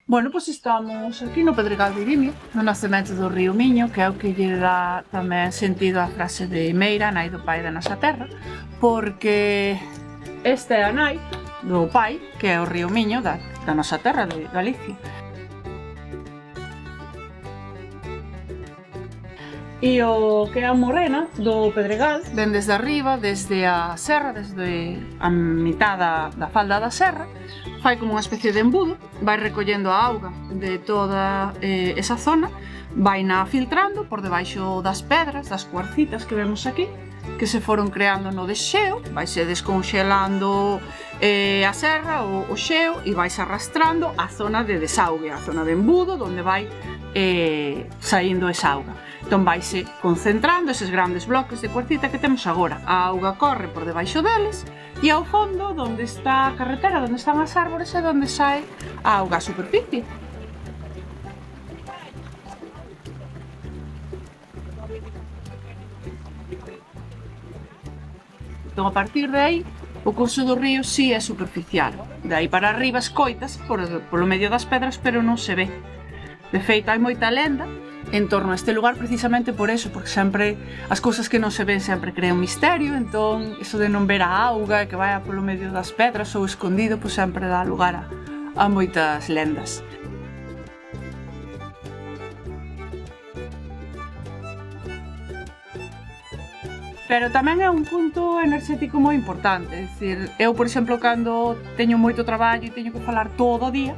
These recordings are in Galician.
Bueno, pois estamos aquí no Pedregal de Irimio, no nacemento do río Miño, que é o que lle dá tamén sentido á frase de Meira, nai do pai da nosa terra, porque esta é a nai do pai, que é o río Miño da nosa terra, de Galicia. E o que é a morena do Pedregal, ven desde arriba, desde a serra, desde a mitad da falda da serra, fai como unha especie de embudo, vai recollendo a auga de toda esa zona, vai na filtrando por debaixo das pedras, das cuarcitas que vemos aquí, que se foron creando no desxeo, vaise desconxelando a serra, o xeo, e vais arrastrando a zona de desaugue, a zona de embudo, onde vai saindo esa auga. Entón vaise concentrando eses grandes bloques de cuarcita que temos agora. A auga corre por debaixo deles e ao fondo, onde está a carretera, onde están as árbores, é onde sai a auga á superficie. Entón, a partir de aí, o curso do río si é superficial. De aí para arriba escoitas polo medio das pedras, pero non se ve. De feito, hai moita lenda en torno a este lugar precisamente por eso, porque sempre as cousas que non se ven sempre crean misterio, entón iso de non ver a auga que vai polo medio das pedras ou escondido, pois sempre dá lugar a moitas lendas. Pero tamén é un punto enerxético moi importante, é dicir, eu, por exemplo, cando teño moito traballo e teño que falar todo o día,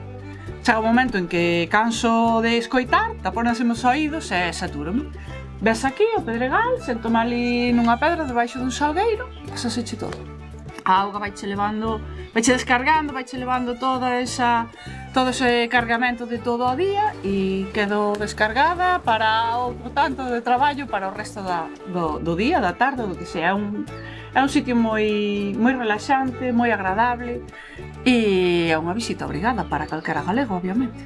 chega un momento en que canso de escoitar, tapónaseme os oídos e satúrome. Ves aquí o Pedregal, sentome ali nunha pedra debaixo dun salgueiro, pasaseche todo. A auga vaiche levando, vaiche descargando, vaiche levando todo ese cargamento de todo o día e quedo descargada para outro tanto de traballo para o resto do día, da tarde, do que sea. É un sitio moi relaxante, moi agradable e é unha visita obrigada para calquera galego, obviamente.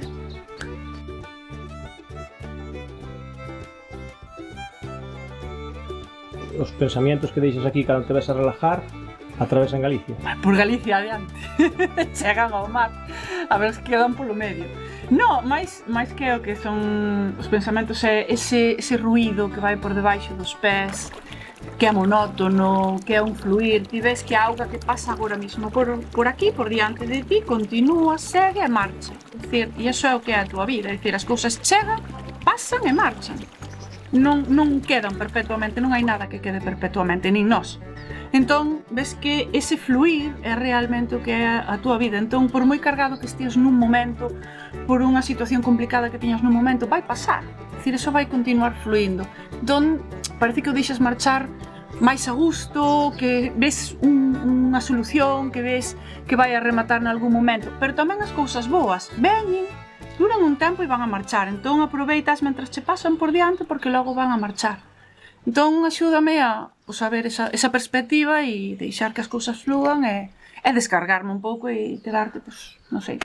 Os pensamientos que deixas aquí cando te ves a relajar atravesan Galicia. Por Galicia adiante, chegan ao mar, a ver se quedan polo medio. No, máis que o que son os pensamentos é ese ruído que vai por debaixo dos pés, que é monótono, que é un fluir. Ti ves que a auga que pasa agora mismo por aquí, por diante de ti, continúa, segue e marcha. É dicir, e iso é o que é a tua vida, é dicir, as cousas chegan, pasan e marchan. Non quedan perpetuamente, non hai nada que quede perpetuamente, nin nós. Entón, ves que ese fluir é realmente o que é a tua vida. Entón, por moi cargado que esteas nun momento, por unha situación complicada que teñas nun momento, vai pasar. É dicir, eso vai continuar fluindo. Entón, parece que o deixas marchar máis a gusto, que ves unha solución, que ves que vai a rematar nalgún momento. Pero tamén as cousas boas veñen, duran un tempo e van a marchar. Entón, aproveitas mentras che pasan por diante porque logo van a marchar. Entón, axúdame a ver esa perspectiva e deixar que as cousas fluan e descargarme un pouco e quedarte, non sei,